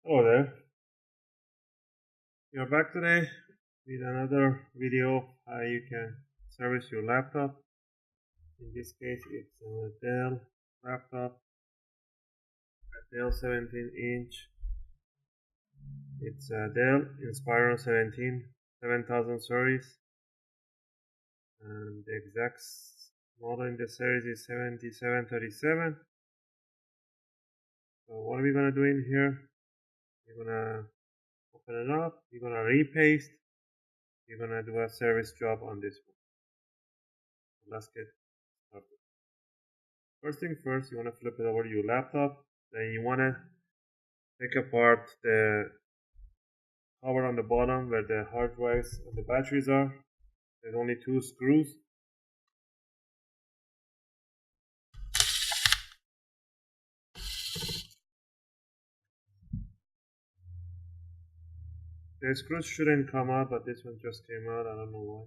Hello there. We are back today with another video of how you can service your laptop. In this case, it's a Dell laptop, a Dell 17-inch. It's a Dell Inspiron 7000 series, and the exact model in the series is 7737. So what are we gonna do in here? We're gonna open it up. We're gonna repaste. We're gonna do a service job on this one. Let's get started. First thing first, you want to flip it over to your laptop. Then you want to take apart the cover on the bottom where the hard drives and the batteries are. There's only 2 screws. The screws shouldn't come out, but this one just came out. I don't know why.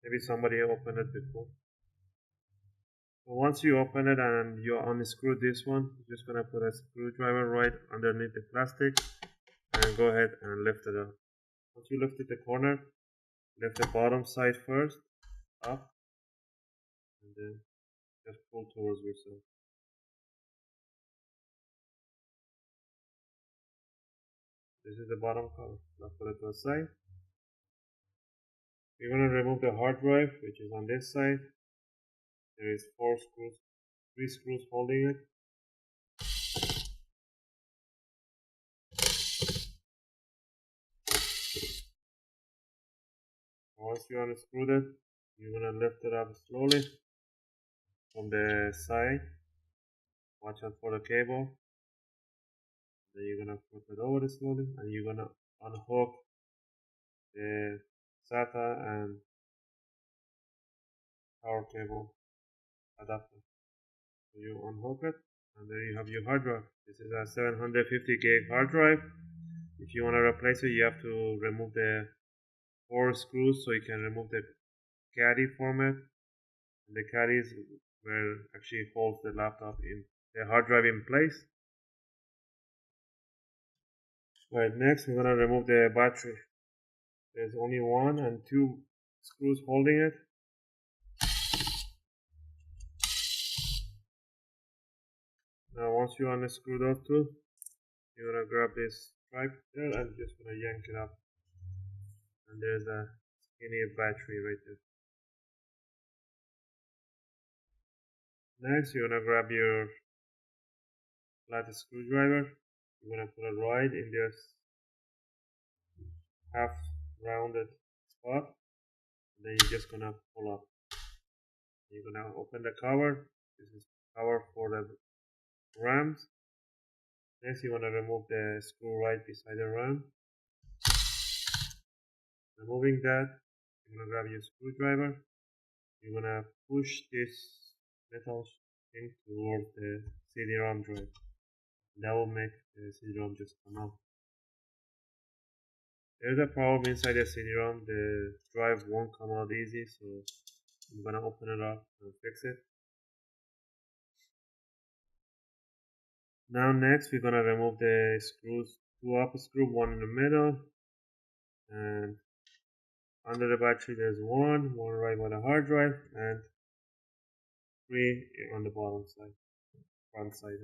Maybe somebody opened it before. So once you open it and you unscrew this one, you're just going to put a screwdriver right underneath the plastic and go ahead and lift it up. Once you lift it the corner, lift the bottom side first up and then just pull towards yourself. This is the bottom cover. I'll put it to the side. We're going to remove the hard drive, which is on this side. There is 4 screws, 3 screws holding it. Once you unscrewed it, you're going to lift it up slowly from the side. Watch out for the cable. Then you're going to flip it over slowly and you're going to unhook the SATA and power cable adapter. So you unhook it and then you have your hard drive. This is a 750 gig hard drive. If you want to replace it, you have to remove the 4 screws so you can remove the caddy format. And the caddy is where actually holds the laptop in the hard drive in place. Right, next we're gonna remove the battery. There's only 1 and 2 screws holding it. Now once you unscrew those 2, you're gonna grab this stripe there and just gonna yank it up. And there's a skinny battery right there. Next, you're gonna grab your flat screwdriver. You're gonna put it right in this half rounded spot. And then you're just gonna pull up. You're gonna open the cover. This is cover for the rams. Next, you wanna remove the screw right beside the ram. Removing that, you're gonna grab your screwdriver. You're gonna push this metal thing towards the CD-ROM drive. That will make the CD-ROM just come out. There's a problem inside the CD-ROM. The drive won't come out easy, so I'm gonna open it up and fix it. Now next we're gonna remove the screws, 2 upper screws, 1 in the middle, and under the battery there's 1 right by the hard drive, and 3 on the bottom side, front side.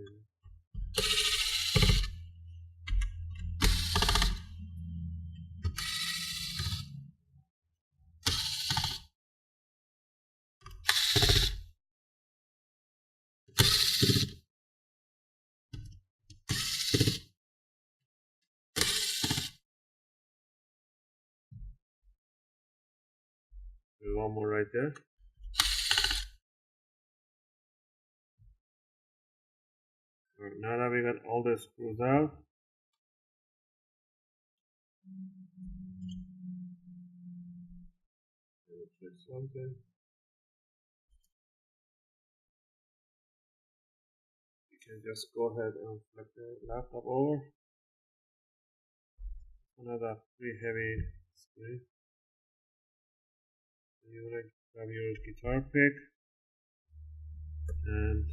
There's 1 more right there. Alright, now that we got all the screws out, check something. You can just go ahead and flip the laptop over. Another pretty heavy screen. You want to grab your guitar pick and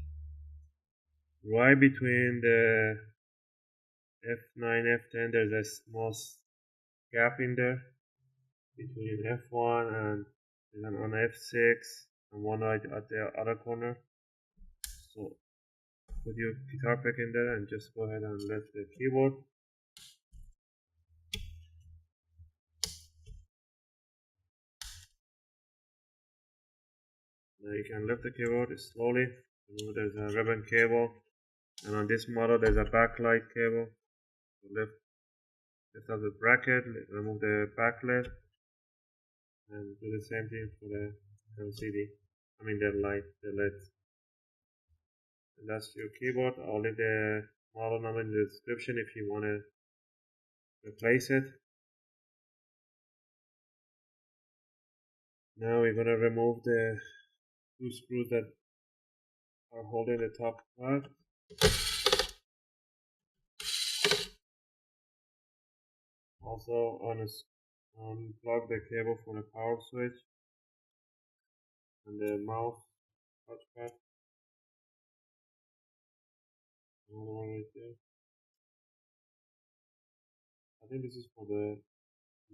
right between the F9, F10, there's a small gap in there between F1 and then on F6 and one right at the other corner. So put your guitar pick in there and just go ahead and lift the keyboard. Now you can lift the keyboard slowly. There's a ribbon cable, and on this model there's a backlight cable. So lift up the bracket, remove the backlit, and do the same thing for the LCD. I mean the light, the LED. And that's your keyboard. I'll leave the model number in the description if you want to replace it. Now we're gonna remove the two screws that are holding the top part. Also unplug the cable for the power switch and the mouse touchpad. Another one right there. I think this is for the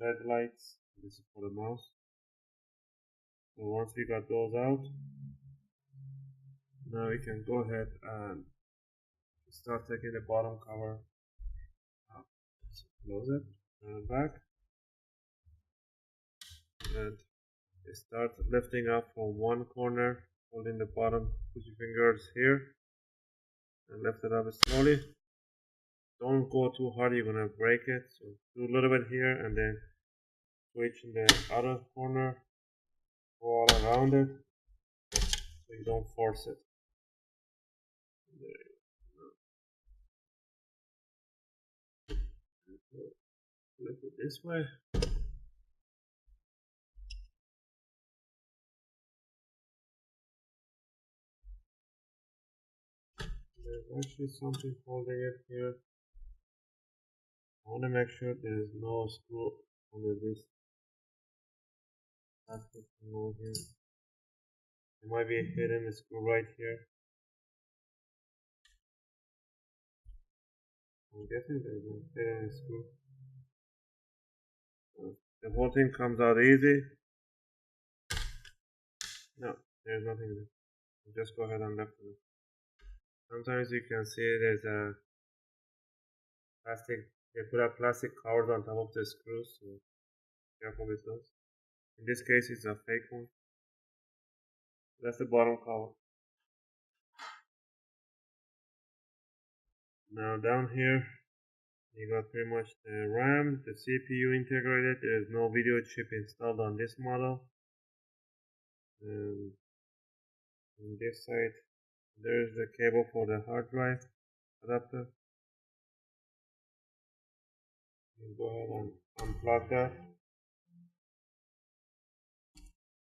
LED lights. This is for the mouse. So once we got those out, now we can go ahead and start taking the bottom cover out. So close it, turn it back, and start lifting up from one corner, holding the bottom, put your fingers here, and lift it up slowly. Don't go too hard, you're gonna break it. So do a little bit here and then switch in the other corner, go all around it, so you don't force it. There you go. Flip it this way. There's actually something holding it here. I want to make sure there is no screw under this plastic over here. There might be a hidden screw right here. I'm guessing there's a hidden screw. The whole thing comes out easy. No, there's nothing there. Just go ahead and lift it. Sometimes you can see there's a plastic, they put a plastic covers on top of the screws, so careful with those. In this case, it's a fake one. That's the bottom cover. Now down here, you got pretty much the RAM, the CPU integrated. There is no video chip installed on this model. And on this side, there is the cable for the hard drive adapter. You go ahead and unplug that.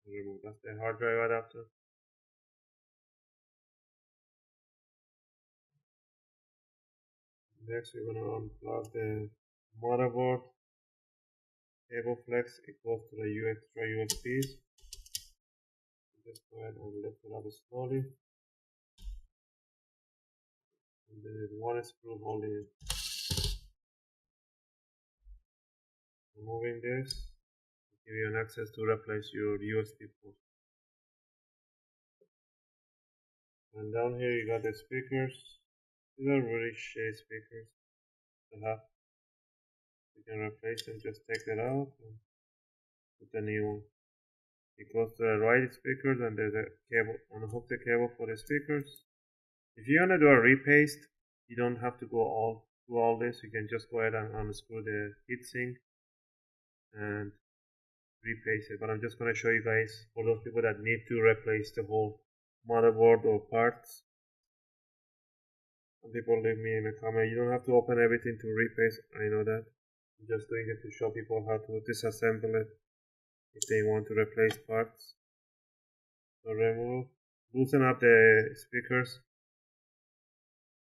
Remove, that's the hard drive adapter. Next, we're going to unplug the motherboard cable flex. It goes to the extra USBs. Just go ahead and lift it up slowly. And there is one screw holding it. Removing this will give you an access to replace your USB port. And down here you got the speakers. These are really shitty speakers to have. You can replace them, just take it out and put a new one. It goes to the right speakers and there's a cable, unhook the cable for the speakers. If you want to do a repaste, you don't have to go through all this. You can just go ahead and unscrew the heatsink and repaste it. But I'm just going to show you guys for those people that need to replace the whole motherboard or parts. Some people leave me in a comment, you don't have to open everything to repaste. I know that. I'm just doing it to show people how to disassemble it if they want to replace parts. So loosen up the speakers.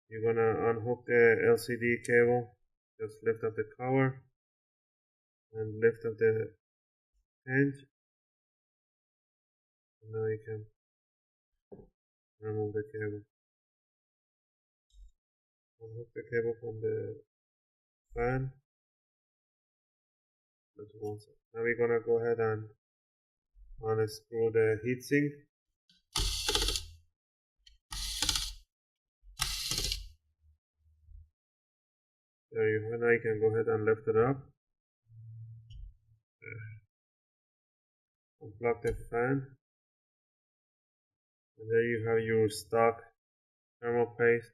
You're gonna unhook the LCD cable. Just lift up the cover and lift up the hinge. And now you can remove the cable. Unhook the cable from the fan. That's one side. Now we're gonna go ahead and unscrew the heatsink. There you go. Now you can go ahead and lift it up. Unplug the fan. And there you have your stock thermal paste.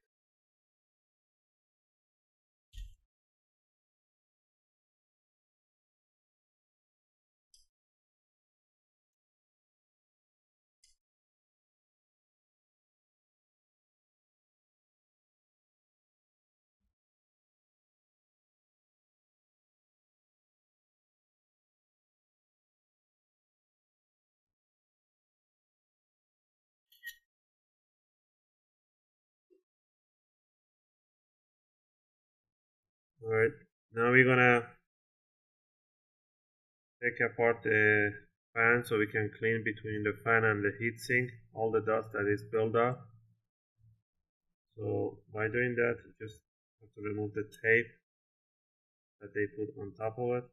Alright, now we're gonna take apart the fan so we can clean between the fan and the heatsink all the dust that is built up. So by doing that, you just have to remove the tape that they put on top of it.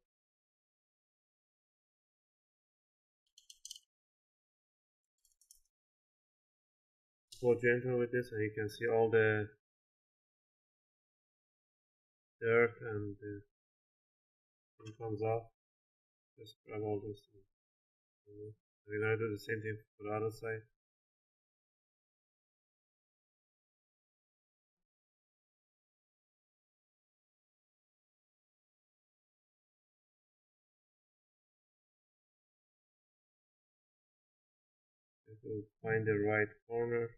Go gentle with this and you can see all the dirt and the thing comes off. Just grab all this. We're gonna do the same thing for the other side. To find the right corner.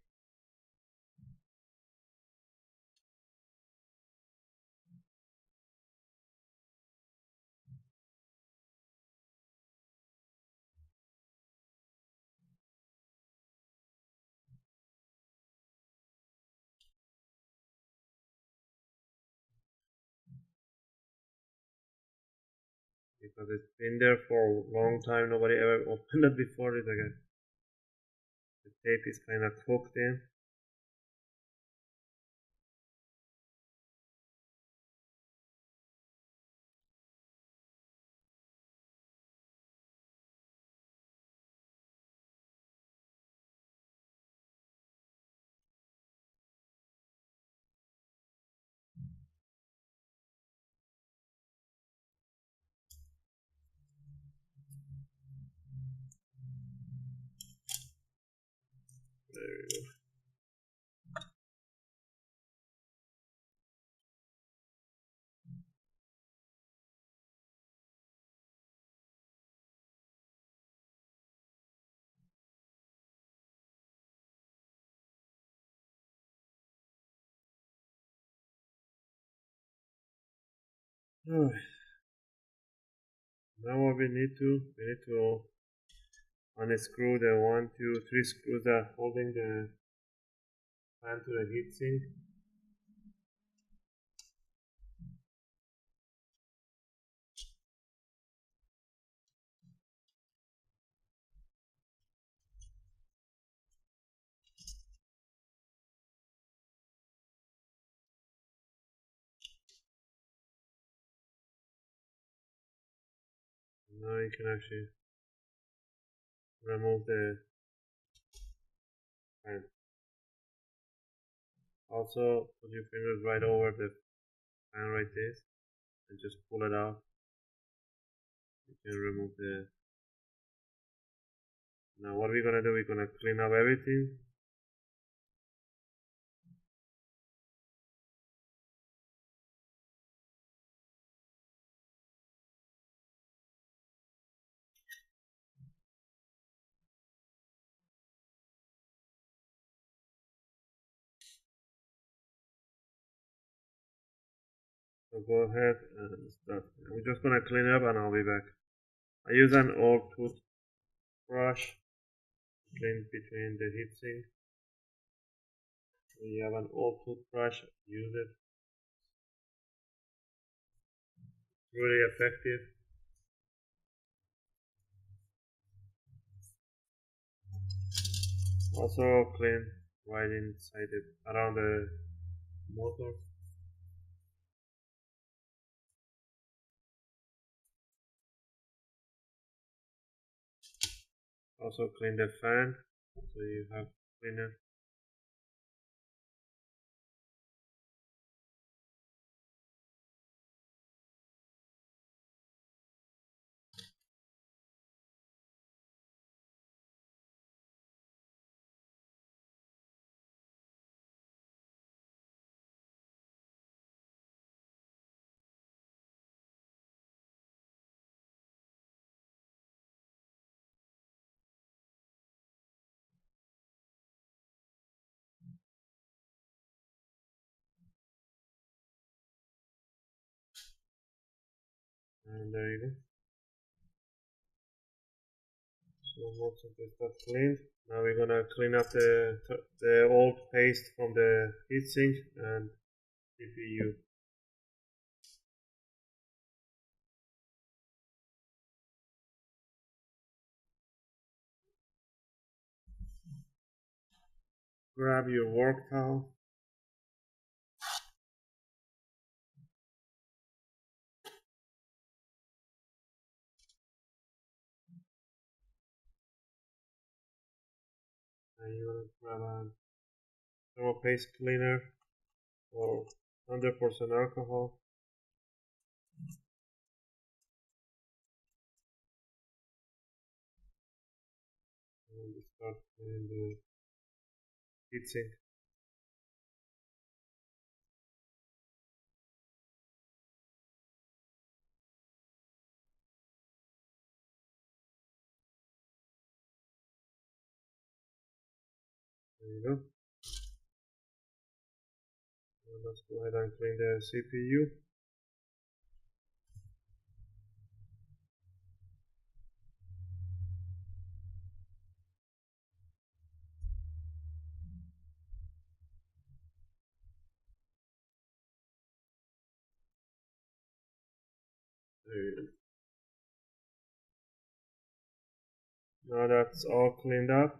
Because it's been there for a long time, nobody ever opened it before it again. The tape is kind of cooked in. There we go. Alright. Now what we need to unscrew the 1, 2, 3 screws that are holding the fan to the heatsink. Now you can actually remove the fan. Also, put your fingers right over the fan like this and just pull it out. You can remove the. Now what we're gonna do, we're gonna clean up everything. So go ahead and start. I'm just gonna clean it up and I'll be back. I use an old toothbrush to clean between the heatsink. When you have an old toothbrush, use it. It's really effective. Also clean right inside it, around the motor. Also clean the fan, so you have cleaner. And there you go. So most of the stuff cleaned. Now we're gonna clean up the old paste from the heatsink and CPU. Grab your work towel. And you're gonna grab a thermal paste cleaner or 100% alcohol. And start cleaning the heatsink. There you go. And let's go ahead and clean the CPU. There you go. Now that's all cleaned up.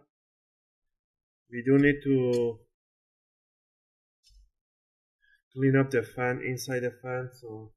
We do need to clean up the fan, inside the fan, so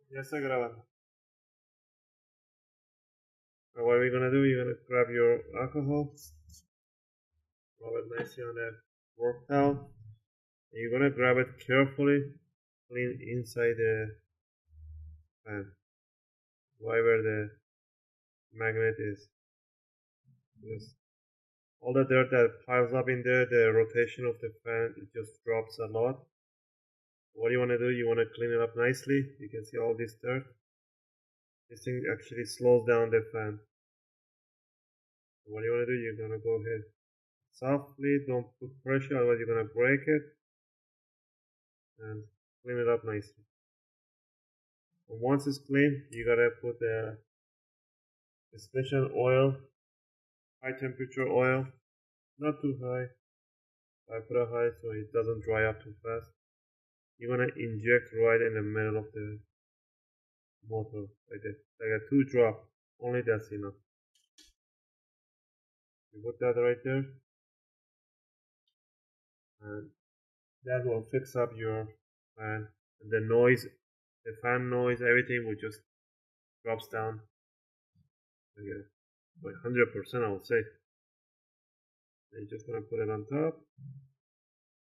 ya está grabando. Now what we're gonna do, you're gonna grab your alcohol, rub it nicely on that work towel, and you're gonna grab it carefully, clean inside the fan, wherever the magnet is. Because all the dirt that piles up in there, the rotation of the fan, it just drops a lot. What you want to do, you want to clean it up nicely. You can see all this dirt. This thing actually slows down the fan. So what you want to do, you're going to go ahead softly, don't put pressure, otherwise you're going to break it, and clean it up nicely. And once it's clean, you got to put a special oil, high temperature oil, not too high. I put it high so it doesn't dry up too fast. You're gonna inject right in the middle of the motor, like that, like a 2 drop. Only that's enough. You put that right there, and That will fix up your fan, and the noise, the fan noise, everything will just drops down again by 100%, I would say. Then you're just gonna put it on top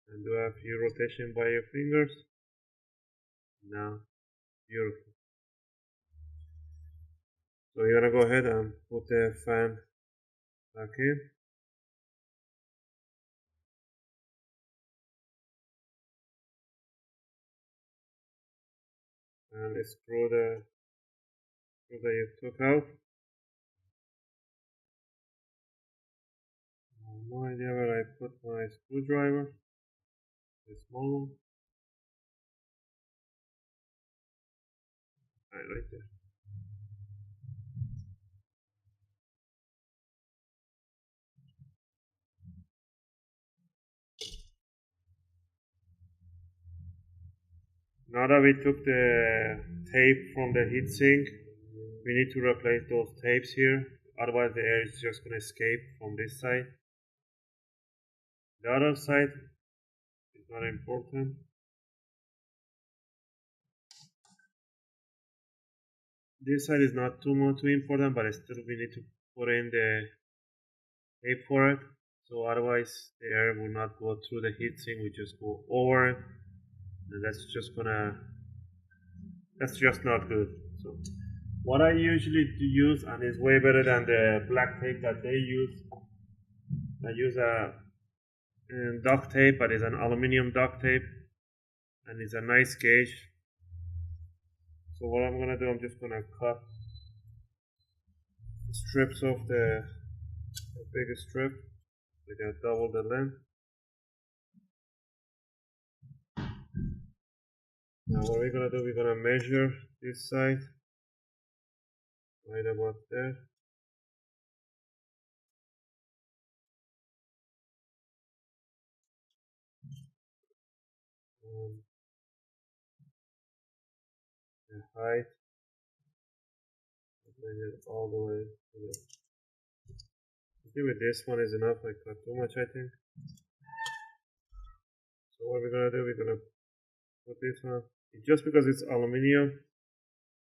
and do a few rotation by your fingers. Now, beautiful. So you're gonna go ahead and put the fan back in. And screw the screw that you took out. No idea where I put my screwdriver. The small one. Right there. Now that we took the tape from the heatsink, we need to replace those tapes here. Otherwise, the air is just going to escape from this side. The other side is not important. This side is not too important, but still we need to put in the tape for it. So otherwise, the air will not go through the heatsink. We just go over it, and that's just not good. So what I usually use, and is way better than the black tape that they use, I use a duct tape, but it's an aluminum duct tape, and it's a nice gauge. So what I'm gonna do, I'm just gonna cut strips of the biggest strip. We're gonna double the length. Now what we're gonna do, we're gonna measure this side right about there. The height, measure all the way to the. Maybe this one is enough. I cut too much, I think. So what we're gonna do, we're gonna put this one. Just because it's aluminum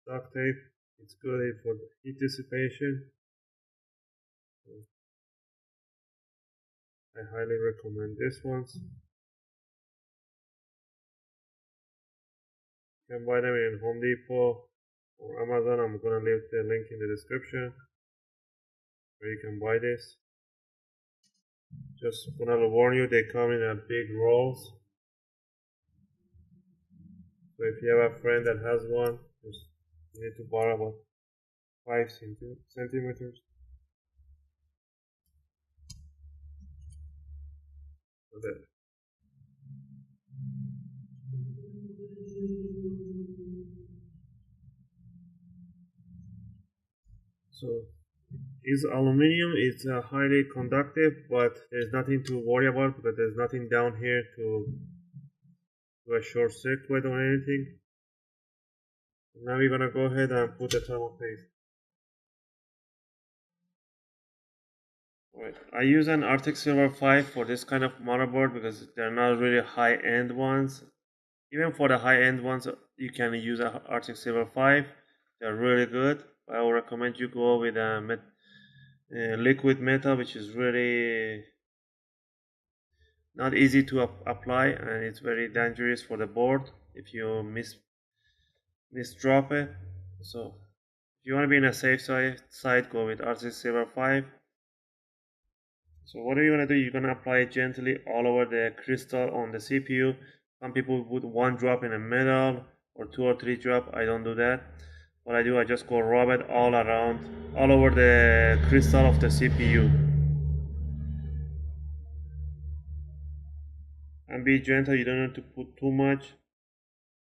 duct tape, it's good for heat dissipation. So I highly recommend this ones. You can buy them in Home Depot or Amazon. I'm gonna leave the link in the description where you can buy this. Just wanna warn you, they come in a big rolls. So if you have a friend that has one, just you need to borrow about 5 centimeters. So is aluminum, it's highly conductive, but there's nothing to worry about because there's nothing down here to do a short circuit or anything. Now we're gonna go ahead and put the thermal paste. Right. I use an Arctic Silver 5 for this kind of motherboard because they're not really high-end ones. Even for the high-end ones, you can use an Arctic Silver 5. They're really good. I would recommend you go with a liquid metal, which is really not easy to apply, and it's very dangerous for the board if you misdrop it. So if you want to be in a safe side, go with Arctic Silver 5. So what are you going to do? You're going to apply it gently all over the crystal on the CPU. Some people put one drop in the middle or 2 or 3 drop. I don't do that. What I do, I just go rub it all around, all over the crystal of the CPU. And be gentle, you don't need to put too much.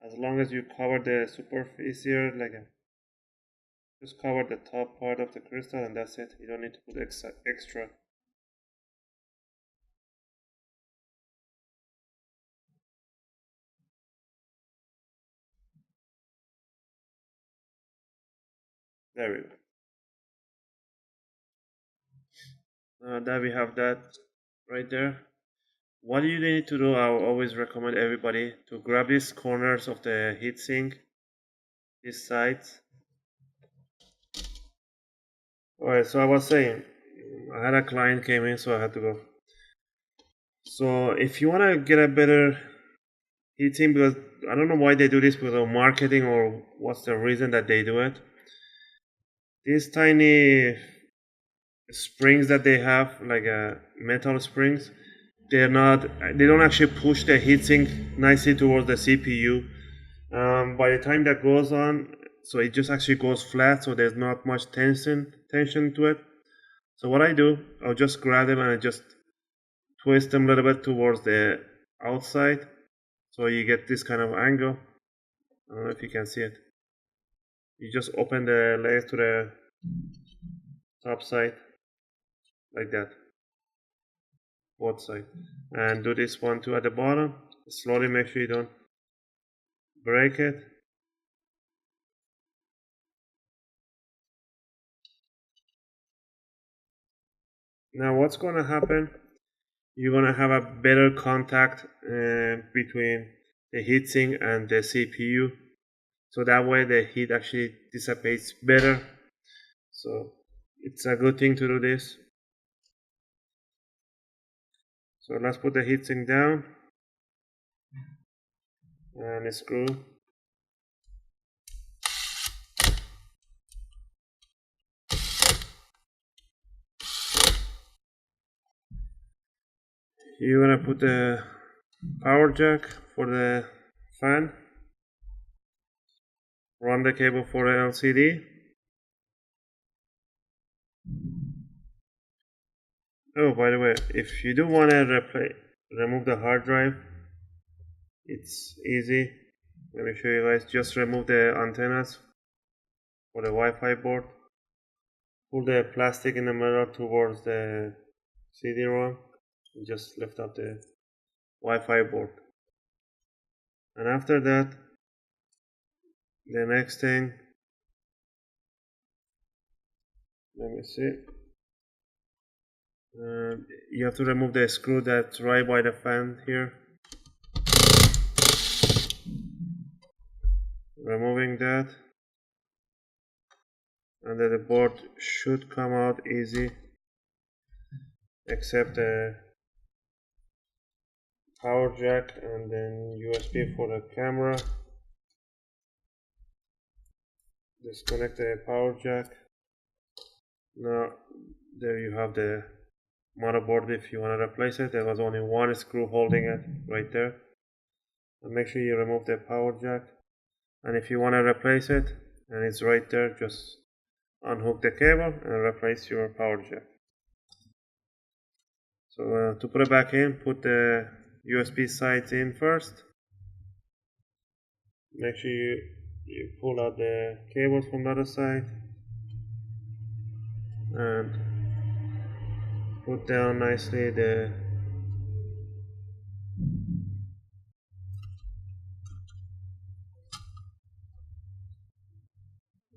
As long as you cover the superficie here, just cover the top part of the crystal, and that's it. You don't need to put extra. There we go. That we have that right there. What you need to do, I always recommend everybody to grab these corners of the heatsink, these sides. Alright, so I was saying, I had a client came in, so I had to go. So if you want to get a better heatsink, because I don't know why they do this with marketing or what's the reason that they do it. These tiny springs that they have, like metal springs, they don't actually push the heatsink nicely towards the CPU. By the time that goes on, so it just actually goes flat, so there's not much tension to it. So what I do, I'll just grab them and I just twist them a little bit towards the outside, so you get this kind of angle. I don't know if you can see it. You just open the layers to the top side like that, both sides, and do this one too at the bottom. Slowly, make sure you don't break it. Now what's going to happen, you're going to have a better contact between the heatsink and the CPU, so that way the heat actually dissipates better. So it's a good thing to do this. So let's put the heatsink down and screw. You're gonna put the power jack for the fan, run the cable for the LCD. Oh, by the way, if you do want to remove the hard drive, it's easy. Let me show you guys. Just remove the antennas for the Wi-Fi board. Pull the plastic in the middle towards the CD-ROM and just lift up the Wi-Fi board. And after that, the next thing, let me see. You have to remove the screw that's right by the fan here. Removing that, and then the board should come out easy, except the power jack and then USB for the camera. Disconnect the power jack. Now there you have the motherboard. If you want to replace it, there was only one screw holding it right there. And make sure you remove the power jack, and if you want to replace it and it's right there, just unhook the cable and replace your power jack. So to put it back in, put the USB sides in first. Make sure you pull out the cables from the other side and put down nicely the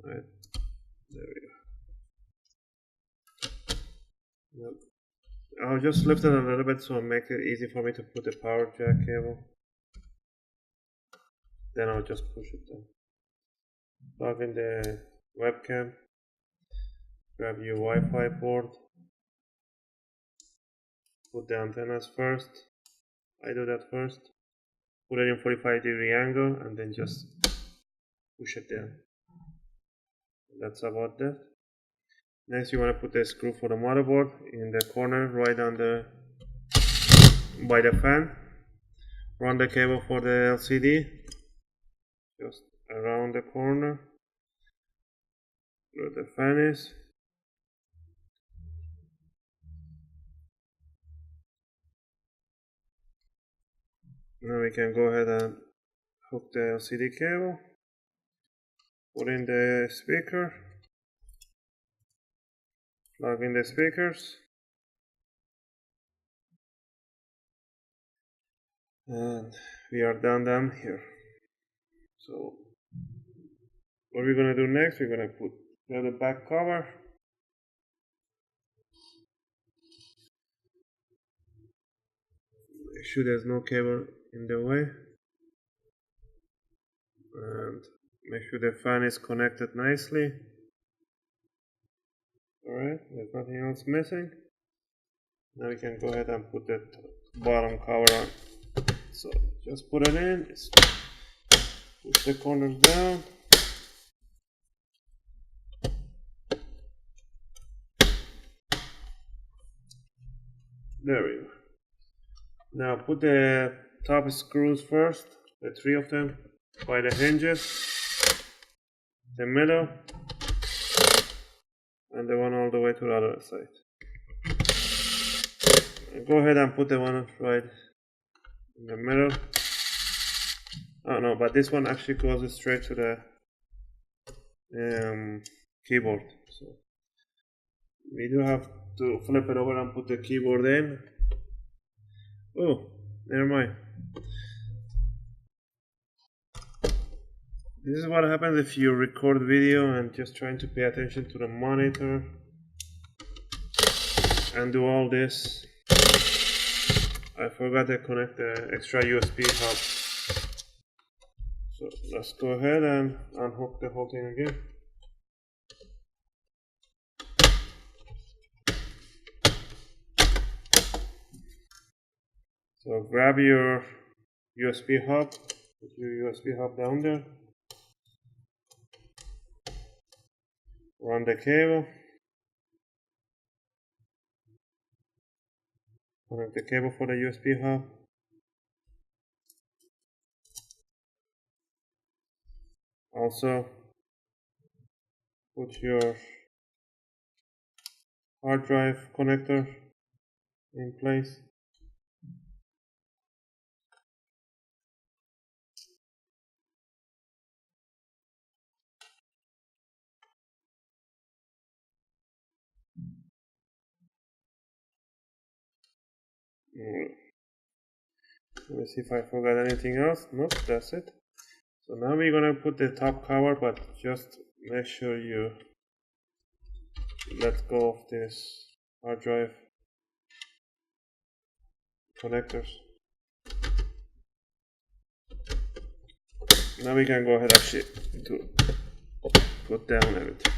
right there we go. Yep. I'll just lift it a little bit so it makes it easy for me to put the power jack cable. Then I'll just push it down. Plug in the webcam. Grab your Wi-Fi port. Put the antennas first. I do that first. Put it in 45-degree angle and then just push it down. That's about that. Next, you want to put the screw for the motherboard in the corner right on the by the fan. Run the cable for the LCD just around the corner where the fan is. Now we can go ahead and hook the LCD cable, put in the speaker, plug in the speakers, and we are done here. So what we're gonna do next, we're gonna put the back cover. Make sure there's no cable in the way, and make sure the fan is connected nicely. Alright, there's nothing else missing. Now we can go ahead and put the bottom cover on. So just put it in, push the corners down. There we go. Now put the top screws first, the 3 of them, by the hinges, the middle, and the one all the way to the other side. And go ahead and put the one right in the middle. Oh no, but this one actually goes straight to the keyboard. So we do have to flip it over and put the keyboard in. Oh, never mind. This is what happens if you record video and just trying to pay attention to the monitor and do all this. I forgot to connect the extra USB hub. So let's go ahead and unhook the whole thing again. So grab your USB hub, put your USB hub down there, run the cable, connect the cable for the USB hub. Also put your hard drive connector in place. Let me see if I forgot anything else. Nope, that's it. So now we're gonna put the top cover, but just make sure you let go of this hard drive connectors. Now we can go ahead actually to put down everything.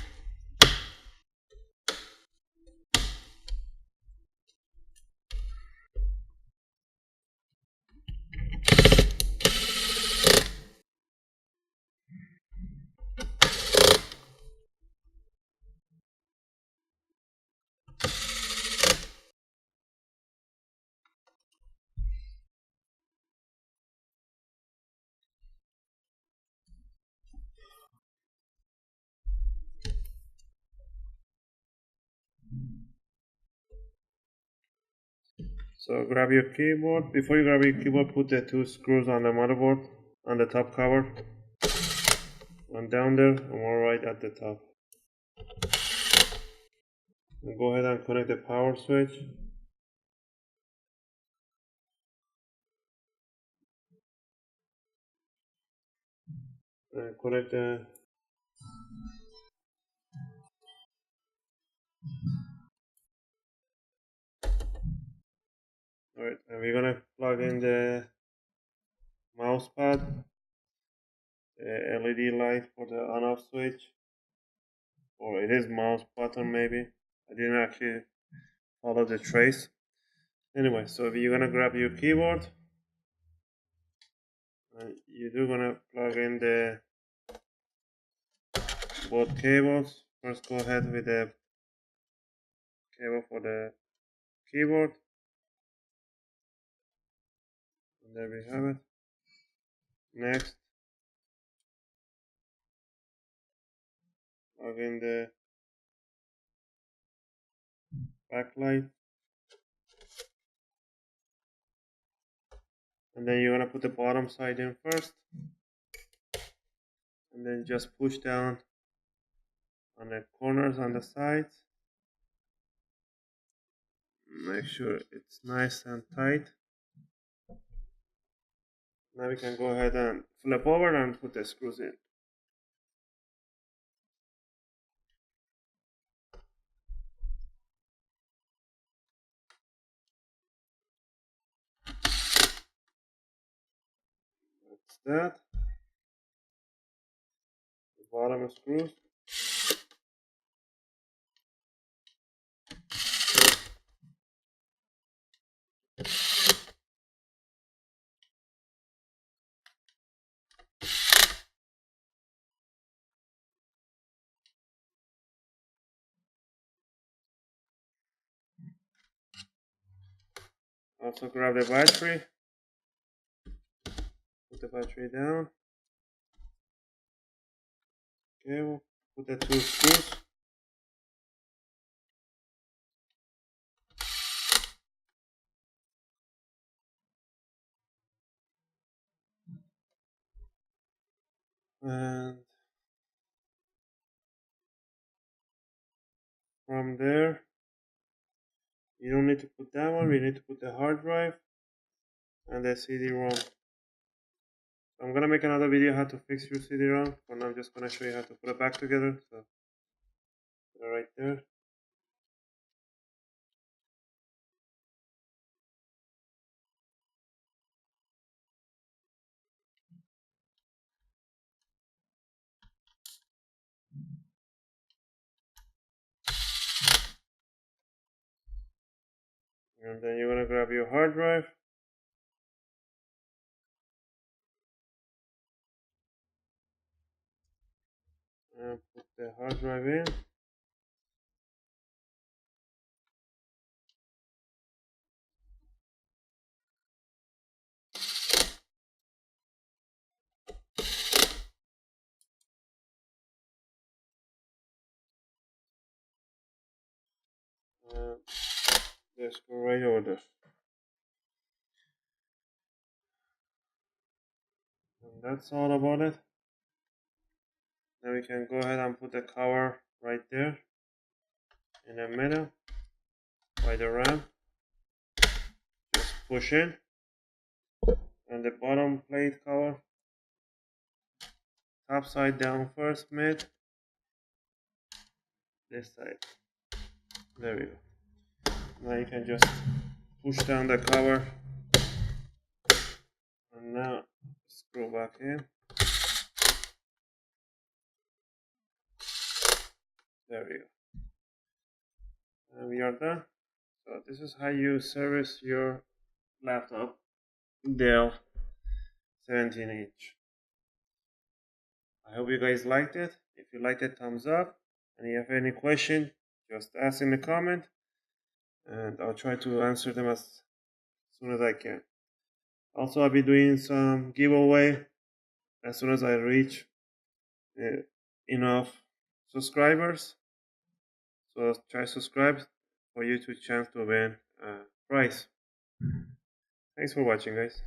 So grab your keyboard. Before you grab your keyboard, put the 2 screws on the motherboard on the top cover. One down there and one right at the top. And go ahead and connect the power switch. And connect the Alright, and we're gonna plug in the mouse pad, the LED light for the on-off switch, or it is mouse button maybe. I didn't actually follow the trace. Anyway, so you're gonna grab your keyboard, and you're gonna plug in the both cables. First, go ahead with the cable for the keyboard, and there we have it. Next, plug in the backlight, and then you're gonna put the bottom side in first, and then just push down on the corners on the sides. Make sure it's nice and tight. Now we can go ahead and flip over and put the screws in. That's that. The bottom screws. Also grab the battery. Put the battery down. Okay, we'll put the 2 screws. And from there, you don't need to put that one, we need to put the hard drive and the CD-ROM. I'm gonna make another video how to fix your CD-ROM. For now, I'm just gonna show you how to put it back together. So, put it right there. And then you're gonna grab your hard drive. And put the hard drive in. And just go right over there. And that's all about it. Then we can go ahead and put the cover right there in the middle by the RAM. Just push in. And the bottom plate cover. Top side down first, mid. This side. There we go. Now you can just push down the cover. And now screw back in. There we go. And we are done. So this is how you service your laptop, Dell 17-inch. I hope you guys liked it. If you liked it, thumbs up. And if you have any question, just ask in the comment. And I'll try to answer them as soon as I can. Also, I'll be doing some giveaway as soon as I reach enough subscribers. So try subscribe for you to chance to win a prize. Thanks for watching, guys.